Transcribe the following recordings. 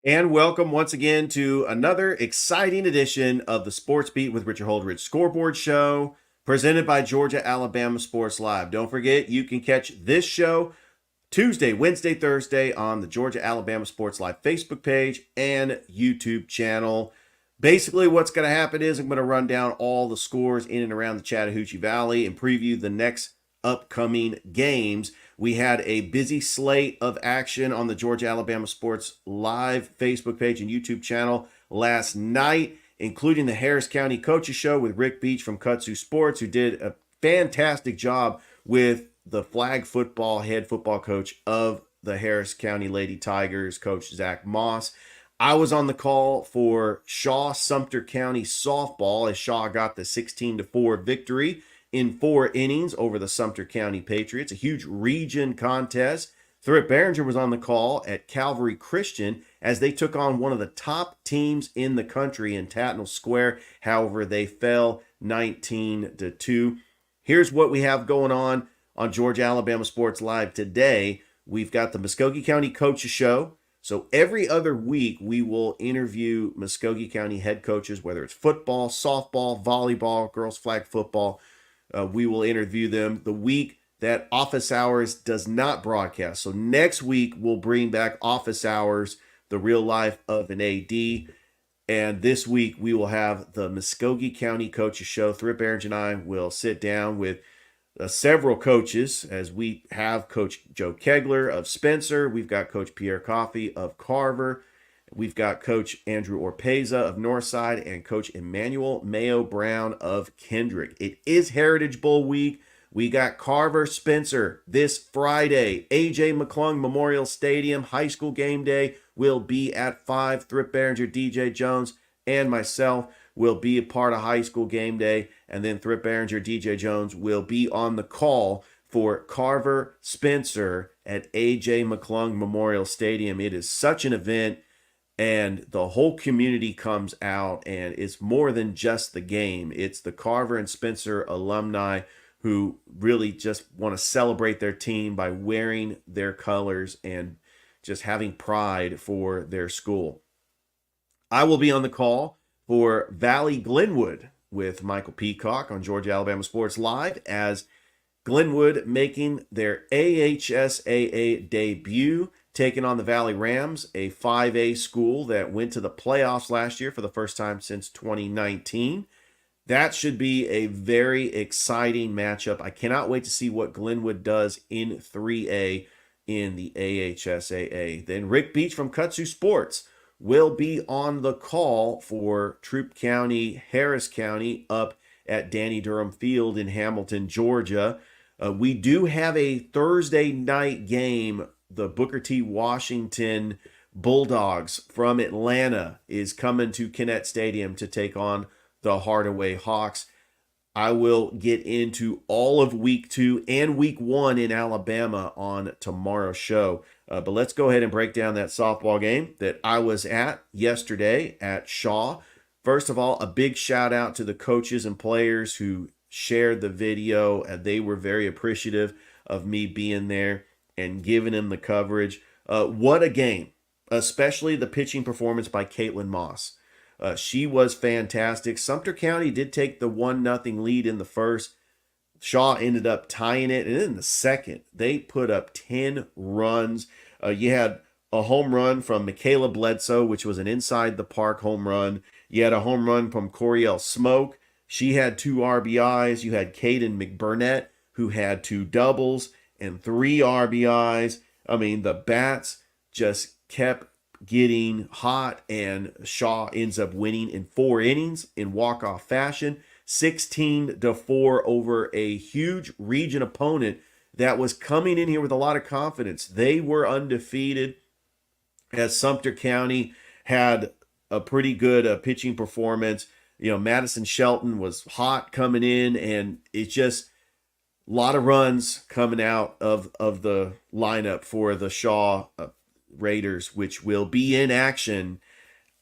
And welcome once again to another exciting edition of the Sports Beat with Richard Holdridge Scoreboard Show, presented by Georgia Alabama Sports Live. Don't forget, you can catch this show Tuesday, Wednesday, Thursday on the Georgia Alabama Sports Live Facebook page and YouTube channel. Basically, what's going to happen is I'm going to run down all the scores in and around the Chattahoochee Valley and preview the next upcoming games. We had a busy slate of action on the Georgia Alabama Sports Live Facebook page and YouTube channel last night, including the Harris County Coaches Show with Rick Beach from Kutsu Sports, who did a fantastic job with the flag football head football coach of the Harris County Lady Tigers, Coach Zach Moss. I was on the call for Shaw Sumter County softball as Shaw got the 16-4 victory in 4 innings over the Sumter County Patriots, a huge region contest. Thurip Behringer was on the call at Calvary Christian as they took on one of the top teams in the country in Tatnall Square. However, they fell 19-2. Here's what we have going on Georgia Alabama Sports Live today. We've got the Muskogee County Coaches Show. So every other week, we will interview Muskogee County head coaches, whether it's football, softball, volleyball, girls flag football. We will interview them the week that Office Hours does not broadcast. So next week, we'll bring back Office Hours, the real life of an AD. And this week, we will have the Muskogee County Coaches Show. Thurip Behringer and I will sit down with several coaches, as we have Coach Joe Kegler of Spencer. We've got Coach Pierre Coffey of Carver. We've got Coach Andrew Orpeza of Northside and Coach Emmanuel Mayo Brown of Kendrick. It is Heritage Bowl week. We got Carver Spencer this Friday. A.J. McClung Memorial Stadium high school game day will be at 5. Thurip Behringer, DJ Jones, and myself will be a part of high school game day. And then Thurip Behringer, DJ Jones will be on the call for Carver Spencer at A.J. McClung Memorial Stadium. It is such an event, and the whole community comes out, and it's more than just the game. It's the Carver and Spencer alumni who really just want to celebrate their team by wearing their colors and just having pride for their school. I will be on the call for Valley Glenwood with Michael Peacock on Georgia Alabama Sports Live, as Glenwood making their AHSAA debut, taking on the Valley Rams, a 5A school that went to the playoffs last year for the first time since 2019. That should be a very exciting matchup. I cannot wait to see what Glenwood does in 3A in the AHSAA. Then Rick Beach from Kutsu Sports will be on the call for Troup County, Harris County up at Danny Durham Field in Hamilton, Georgia. We do have a Thursday night game. The Booker T. Washington Bulldogs from Atlanta is coming to Kinnett Stadium to take on the Hardaway Hawks. I will get into all of week 2 and week 1 in Alabama on tomorrow's show. But let's go ahead and break down that softball game that I was at yesterday at Shaw. First of all, a big shout out to the coaches and players who shared the video, and they were very appreciative of me being there and giving them the coverage. What a game, especially the pitching performance by Caitlin Moss. She was fantastic. Sumter County did take the 1-0 lead in the first. Shaw ended up tying it. And in the second, they put up 10 runs. You had a home run from Michaela Bledsoe, which was an inside the park home run. You had a home run from Coriel Smoke. She had 2 RBIs. You had Caden McBurnett, who had 2 doubles and 3 RBIs. I mean, the bats just kept getting hot, and Shaw ends up winning in 4 innings in walk-off fashion, 16-4 over a huge region opponent that was coming in here with a lot of confidence. They were undefeated, as Sumter County had a pretty good pitching performance. You know, Madison Shelton was hot coming in, and it's just a lot of runs coming out of the lineup for the Shaw Raiders, which will be in action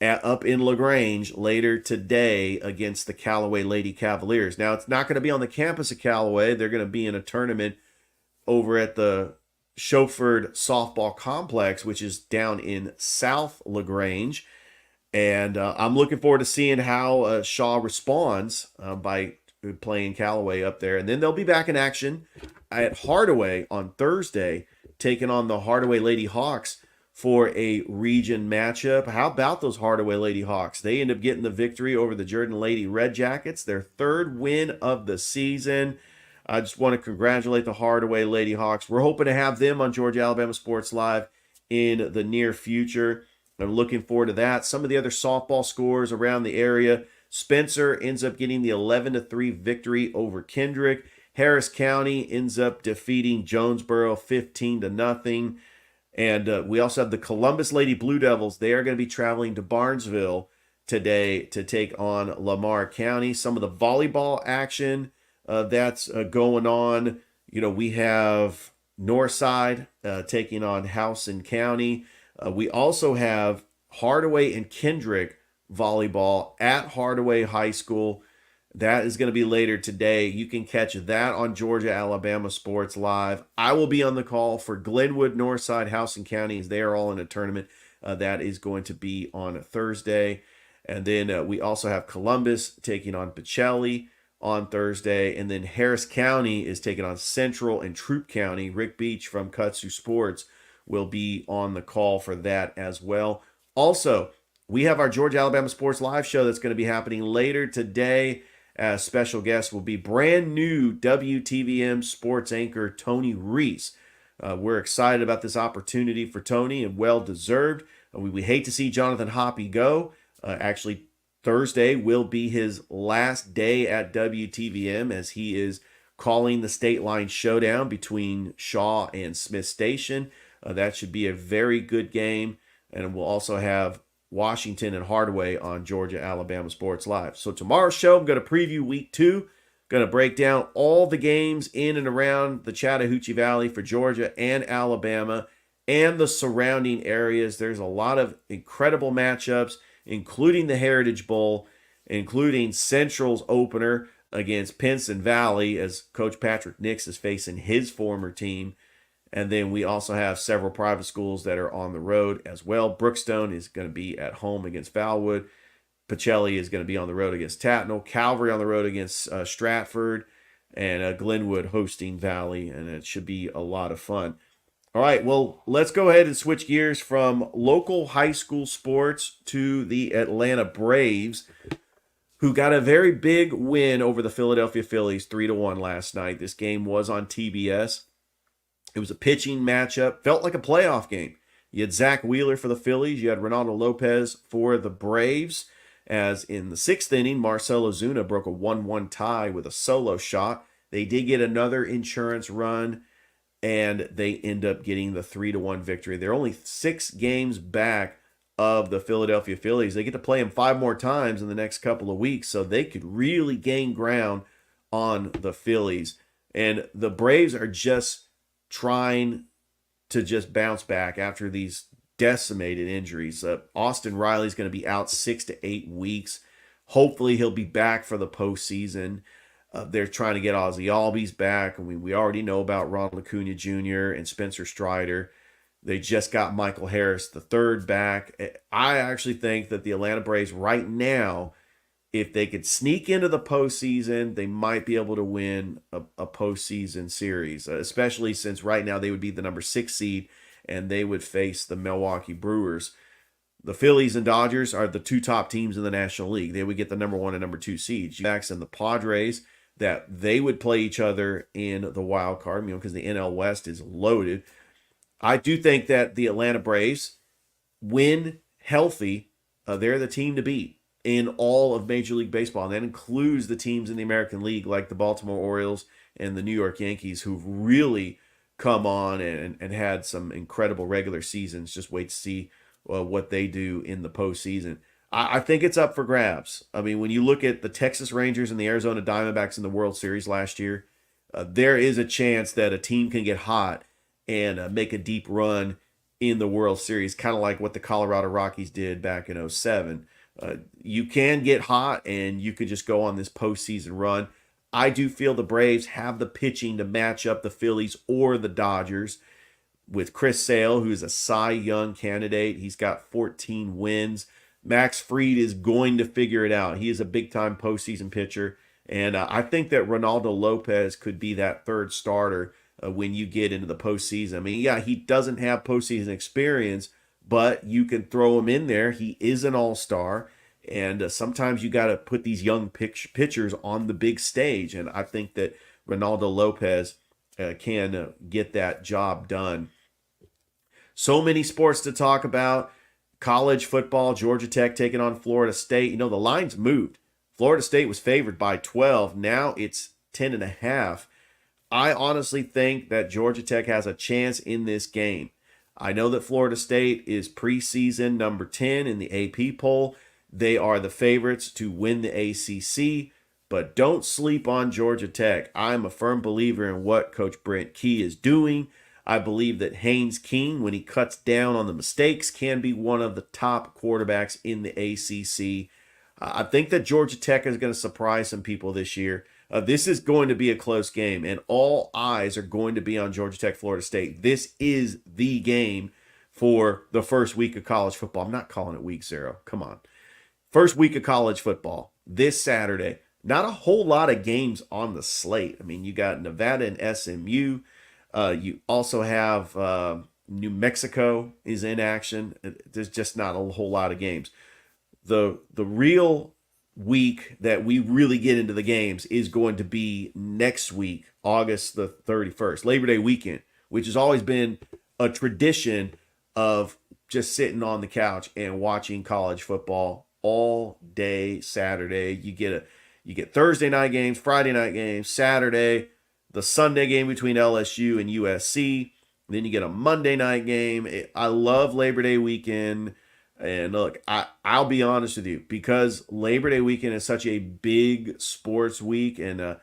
up in LaGrange later today against the Callaway Lady Cavaliers. Now, it's not going to be on the campus of Callaway. They're going to be in a tournament over at the Chauffeured Softball Complex, which is down in South LaGrange. And I'm looking forward to seeing how Shaw responds by playing Callaway up there. And then they'll be back in action at Hardaway on Thursday, taking on the Hardaway Lady Hawks for a region matchup. How about those Hardaway Lady Hawks? They end up getting the victory over the Jordan Lady Red Jackets, their third win of the season. I just want to congratulate the Hardaway Lady Hawks. We're hoping to have them on Georgia Alabama Sports Live in the near future. I'm looking forward to that. Some of the other softball scores around the area. Spencer ends up getting the 11-3 victory over Kendrick. Harris County ends up defeating Jonesboro 15-0. And we also have the Columbus Lady Blue Devils. They are going to be traveling to Barnesville today to take on Lamar County. Some of the volleyball action that's going on. We have Northside taking on Howson County. We also have Hardaway and Kendrick volleyball at Hardaway High School. That is going to be later today. You can catch that on Georgia Alabama Sports Live. I will be on the call for Glenwood, Northside, Howson County, as they are all in a tournament. That is going to be on Thursday. And then we also have Columbus taking on Pacelli on Thursday. And then Harris County is taking on Central and Troup County. Rick Beach from Kutsu Sports will be on the call for that as well. Also, we have our Georgia Alabama Sports Live show that's going to be happening later today. As special guest will be brand new WTVM sports anchor Tony Reese. We're excited about this opportunity for Tony, and well deserved. We hate to see Jonathan Hoppy go. Actually, Thursday will be his last day at WTVM as he is calling the state line showdown between Shaw and Smith Station. That should be a very good game. And we'll also have Washington and Hardaway on Georgia Alabama Sports Live. So tomorrow's show, I'm going to preview week 2. Going to break down all the games in and around the Chattahoochee Valley for Georgia and Alabama and the surrounding areas. There's a lot of incredible matchups, including the Heritage Bowl, including Central's opener against Pinson Valley as Coach Patrick Nix is facing his former team. And then we also have several private schools that are on the road as well. Brookstone is going to be at home against Valwood. Pacelli is going to be on the road against Tatnall. Calvary on the road against Stratford. And Glenwood hosting Valley. And it should be a lot of fun. All right, well, let's go ahead and switch gears from local high school sports to the Atlanta Braves, who got a very big win over the Philadelphia Phillies 3-1 last night. This game was on TBS. It was a pitching matchup. Felt like a playoff game. You had Zach Wheeler for the Phillies. You had Ronaldo Lopez for the Braves. As in the 6th inning, Marcelo Zuna broke a 1-1 tie with a solo shot. They did get another insurance run, and they end up getting the 3-1 victory. They're only 6 games back of the Philadelphia Phillies. They get to play them 5 more times in the next couple of weeks, so they could really gain ground on the Phillies. And the Braves are just trying to just bounce back after these decimated injuries. Austin Riley's going to be out 6 to 8 weeks. Hopefully he'll be back for the postseason. They're trying to get Ozzie Albies back. I mean, we already know about Ronald Acuna Jr. and Spencer Strider. They just got Michael Harris III back. I actually think that the Atlanta Braves right now, if they could sneak into the postseason, they might be able to win a postseason series, especially since right now they would be the number 6 seed and they would face the Milwaukee Brewers. The Phillies and Dodgers are the 2 top teams in the National League. They would get the number 1 and number 2 seeds. And the Padres, that they would play each other in the wild card, because the NL West is loaded. I do think that the Atlanta Braves, when healthy, they're the team to beat in all of Major League Baseball. And that includes the teams in the American League like the Baltimore Orioles and the New York Yankees, who've really come on and had some incredible regular seasons. Just wait to see what they do in the postseason. I think it's up for grabs. I mean, when you look at the Texas Rangers and the Arizona Diamondbacks in the World Series last year, there is a chance that a team can get hot and make a deep run in the World Series, kind of like what the Colorado Rockies did back in 2007. You can get hot and you could just go on this postseason run. I do feel the Braves have the pitching to match up the Phillies or the Dodgers. with Chris Sale, who's a Cy Young candidate. He's got 14 wins. Max Fried is going to figure it out. He is a big-time postseason pitcher. And I think that Ronaldo Lopez could be that third starter when you get into the postseason. I mean, yeah, he doesn't have postseason experience, but you can throw him in there. He is an all-star. And sometimes you got to put these young pitchers on the big stage. And I think that Ronaldo Lopez can get that job done. So many sports to talk about. College football, Georgia Tech taking on Florida State. You know, the lines moved. Florida State was favored by 12. Now it's 10.5. I honestly think that Georgia Tech has a chance in this game. I know that Florida State is preseason number 10 in the AP poll. They are the favorites to win the ACC, but don't sleep on Georgia Tech. I'm a firm believer in what Coach Brent Key is doing. I believe that Haynes King, when he cuts down on the mistakes, can be one of the top quarterbacks in the ACC. I think that Georgia Tech is going to surprise some people this year. This is going to be a close game, and all eyes are going to be on Georgia Tech, Florida State. This is the game for the first week of college football. I'm not calling it week 0. Come on. First week of college football, this Saturday. Not a whole lot of games on the slate. I mean, you got Nevada and SMU. You also have New Mexico is in action. There's just not a whole lot of games. The real week that we really get into the games is going to be next week, August the 31st, Labor Day weekend, which has always been a tradition of just sitting on the couch and watching college football all day Saturday. You get Thursday night games, Friday night games, Saturday, the Sunday game between LSU and USC. Then you get a Monday night game. I love Labor Day weekend. And look, I'll be honest with you, because Labor Day weekend is such a big sports week, and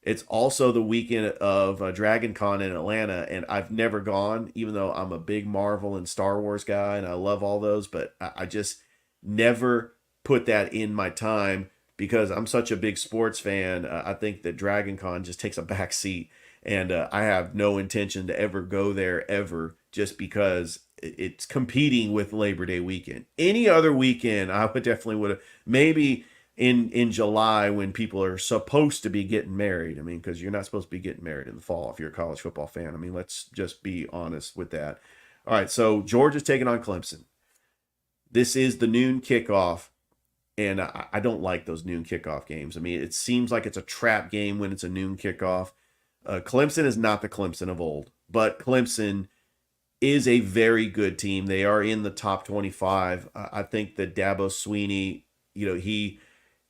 it's also the weekend of Dragon Con in Atlanta, and I've never gone, even though I'm a big Marvel and Star Wars guy, and I love all those, but I just never put that in my time because I'm such a big sports fan. I think that Dragon Con just takes a back seat, and I have no intention to ever go there ever, just because it's competing with Labor Day weekend. Any other weekend, I would have maybe in July when people are supposed to be getting married. I mean, because you're not supposed to be getting married in the fall if you're a college football fan. I mean, let's just be honest with that. All right, so Georgia's taking on Clemson. This is the noon kickoff, and I don't like those noon kickoff games. I mean, it seems like it's a trap game when it's a noon kickoff. Clemson is not the Clemson of old, but Clemson is a very good team. They are in the top 25. I think that Dabo Swinney, he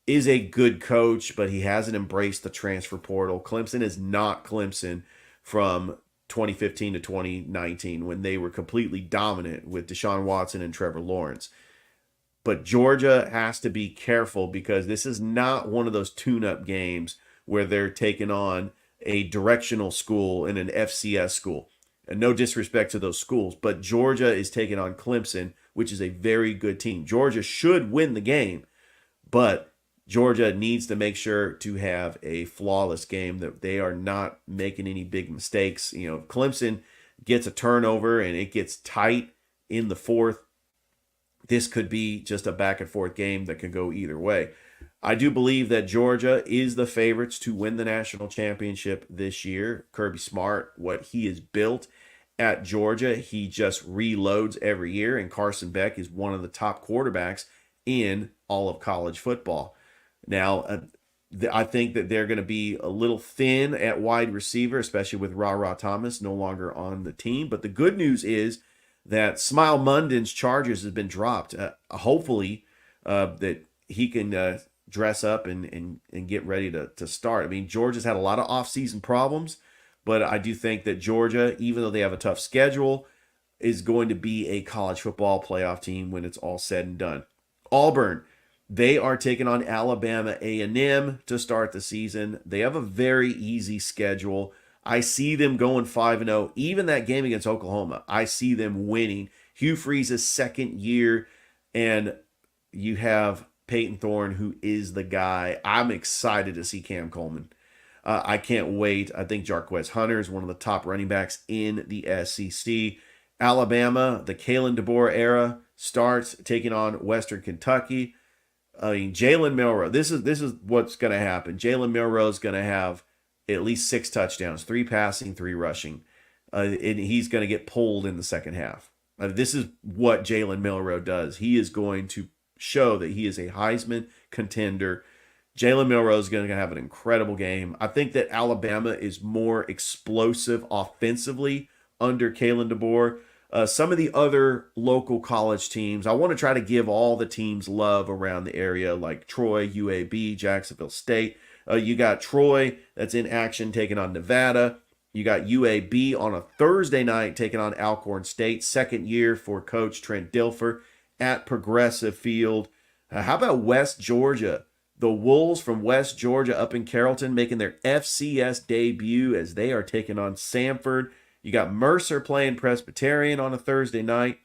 is a good coach, but he hasn't embraced the transfer portal. Clemson is not Clemson from 2015 to 2019 when they were completely dominant with Deshaun Watson and Trevor Lawrence. But Georgia has to be careful because this is not one of those tune-up games where they're taking on a directional school and an FCS school. And no disrespect to those schools, but Georgia is taking on Clemson, which is a very good team. Georgia should win the game, but Georgia needs to make sure to have a flawless game, that they are not making any big mistakes. If Clemson gets a turnover and it gets tight in the fourth, this could be just a back and forth game that could go either way. I do believe that Georgia is the favorites to win the national championship this year. Kirby Smart, what he has built at Georgia, he just reloads every year, and Carson Beck is one of the top quarterbacks in all of college football. Now, I think that they're going to be a little thin at wide receiver, especially with Ra Thomas no longer on the team. But the good news is that Smile Munden's charges has been dropped. Hopefully, that he can dress up and get ready to start. I mean, Georgia's had a lot of offseason problems, but I do think that Georgia, even though they have a tough schedule, is going to be a college football playoff team when it's all said and done. Auburn, they are taking on Alabama A&M to start the season. They have a very easy schedule. I see them going 5-0. Even that game against Oklahoma, I see them winning. Hugh Freeze's second year, and you have Peyton Thorne, who is the guy. I'm excited to see Cam Coleman. I can't wait. I think Jarquez Hunter is one of the top running backs in the SEC. Alabama, the Kalen DeBoer era starts taking on Western Kentucky. I mean, Jalen Milroe. This is what's going to happen. Jalen Milroe is going to have at least 6 touchdowns, 3 passing, 3 rushing, and he's going to get pulled in the second half. This is what Jalen Milroe does. He is going to show that he is a Heisman contender. Jalen Milroe is going to have an incredible game. I think that Alabama is more explosive offensively under Kalen DeBoer. Some of the other local college teams, I want to try to give all the teams love around the area, like Troy, UAB, Jacksonville State. You got Troy that's in action taking on Nevada. You got UAB on a Thursday night taking on Alcorn State. Second year for Coach Trent Dilfer at Progressive Field. How about West Georgia? The Wolves from West Georgia up in Carrollton making their FCS debut as they are taking on Samford. You got Mercer playing Presbyterian on a Thursday night.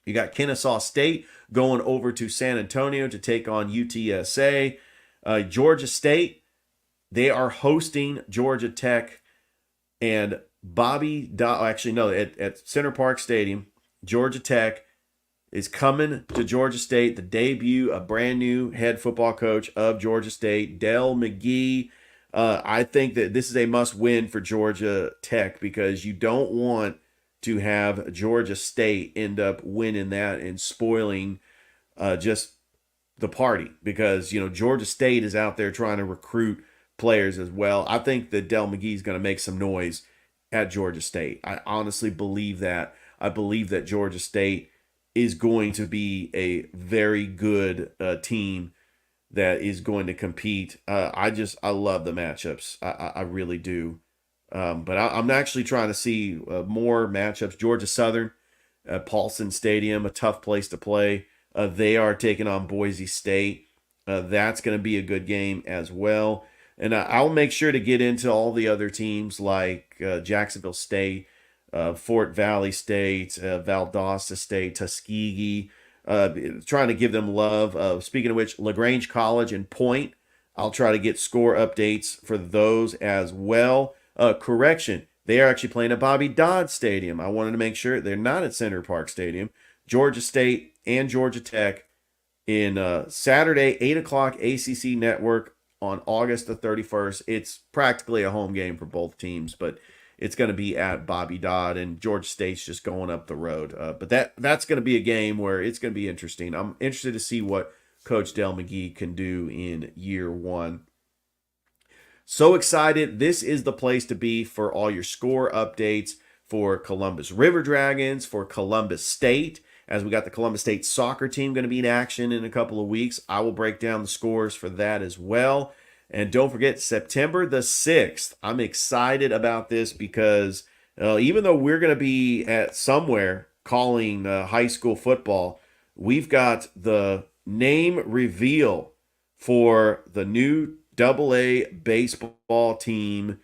You got Kennesaw State going over to San Antonio to take on UTSA. Georgia State, they are hosting Georgia Tech. And at Center Park Stadium, Georgia Tech is coming to Georgia State. The debut, a brand new head football coach of Georgia State, Dell McGee. I think that this is a must-win for Georgia Tech because you don't want to have Georgia State end up winning that and spoiling just the party because, Georgia State is out there trying to recruit players as well. I think that Dell McGee is going to make some noise at Georgia State. I honestly believe that. I believe that Georgia State is going to be a very good team that is going to compete. I love the matchups. I really do. But I'm actually trying to see more matchups. Georgia Southern, Paulson Stadium, a tough place to play. They are taking on Boise State. That's going to be a good game as well. And I'll make sure to get into all the other teams like Jacksonville State, Fort Valley State, Valdosta State, Tuskegee, trying to give them love. Speaking of which, LaGrange College and Point, I'll try to get score updates for those as well. Correction, they are actually playing at Bobby Dodd Stadium. I wanted to make sure they're not at Center Park Stadium. Georgia State and Georgia Tech in Saturday, 8 o'clock ACC Network on August the 31st. It's practically a home game for both teams, but it's going to be at Bobby Dodd, and Georgia State's just going up the road. But that's going to be a game where it's going to be interesting. I'm interested to see what Coach Dell McGee can do in year one. So excited. This is the place to be for all your score updates for Columbus River Dragons, for Columbus State, as we got the Columbus State soccer team going to be in action in a couple of weeks. I will break down the scores for that as well. And don't forget, September the 6th. I'm excited about this because even though we're going to be at somewhere calling high school football, we've got the name reveal for the new AA baseball team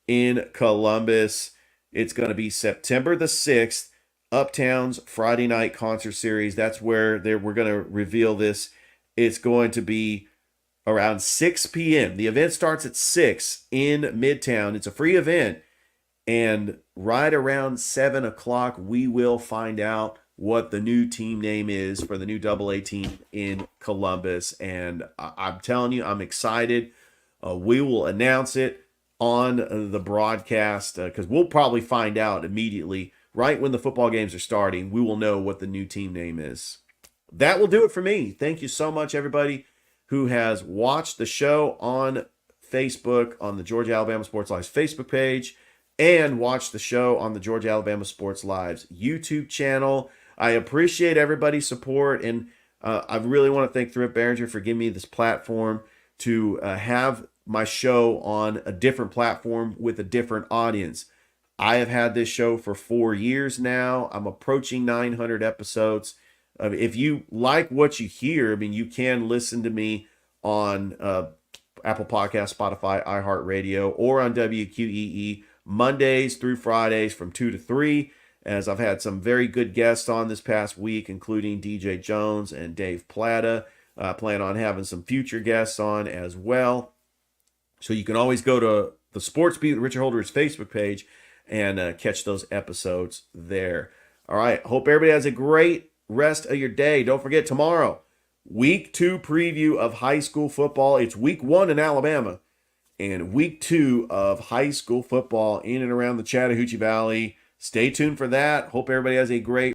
in Columbus. It's going to be September the 6th, Uptown's Friday night concert series. That's where we're going to reveal this. It's going to be around 6 p.m. The event starts at 6 in Midtown. It's a free event. And right around 7 o'clock, we will find out what the new team name is for the new AA team in Columbus. And I'm telling you, I'm excited. We will announce it on the broadcast because we'll probably find out immediately right when the football games are starting. We will know what the new team name is. That will do it for me. Thank you so much, everybody who has watched the show on Facebook, on the Georgia Alabama Sports Live's Facebook page, and watched the show on the Georgia Alabama Sports Live's YouTube channel. I appreciate everybody's support, and I really want to thank Thrift Behringer for giving me this platform to have my show on a different platform with a different audience. I have had this show for 4 years now. I'm approaching 900 episodes. If you like what you hear, you can listen to me on Apple Podcasts, Spotify, iHeartRadio, or on WQEE Mondays through Fridays from 2 to 3, as I've had some very good guests on this past week, including DJ Jones and Dave Plata. I plan on having some future guests on as well. So you can always go to the Sports Beat with Richard Holdridge Facebook page and catch those episodes there. All right. Hope everybody has a great rest of your day. Don't forget tomorrow, week 2 preview of high school football. It's week 1 in Alabama and week 2 of high school football in and around the Chattahoochee Valley. Stay tuned for that. Hope everybody has a great